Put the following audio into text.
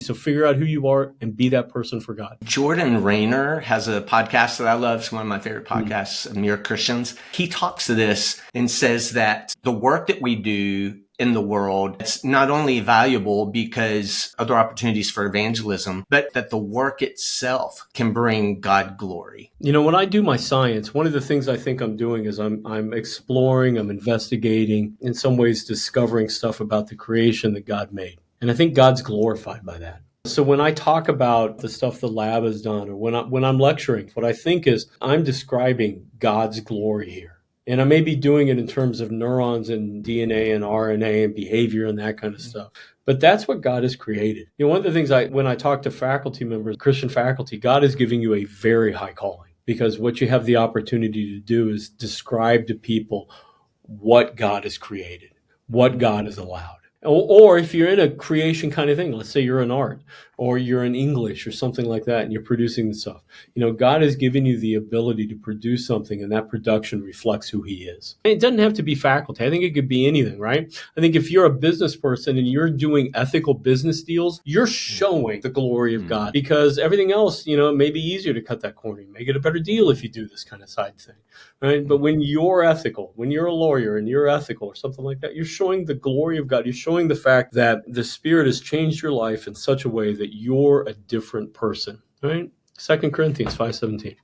So figure out who you are and be that person for God. Jordan Raynor has a podcast that I love. It's one of my favorite podcasts, Mere Christians. He talks to this and says that the work that we do in the world, it's not only valuable because other opportunities for evangelism, but that the work itself can bring God glory. When I do my science, one of the things I think I'm doing is I'm exploring, I'm investigating, in some ways discovering stuff about the creation that God made. And I think God's glorified by that. So when I talk about the stuff the lab has done, or when I'm lecturing, what I think is I'm describing God's glory here. And I may be doing it in terms of neurons and DNA and RNA and behavior and that kind of stuff. But that's what God has created. One of the things when I talk to faculty members, Christian faculty, God is giving you a very high calling, because what you have the opportunity to do is describe to people what God has created, what God has allowed. Or if you're in a creation kind of thing, let's say you're in art or you're in English or something like that, and you're producing the stuff, God has given you the ability to produce something, and that production reflects who he is. And it doesn't have to be faculty. I think it could be anything, right? I think if you're a business person and you're doing ethical business deals, you're showing the glory of God, because everything else, it may be easier to cut that corner. You may get a better deal if you do this kind of side thing, right? But when you're ethical, when you're a lawyer and you're ethical or something like that, you're showing the glory of God. You're showing the fact that the Spirit has changed your life in such a way that you're a different person, right? 2 Corinthians 5:17.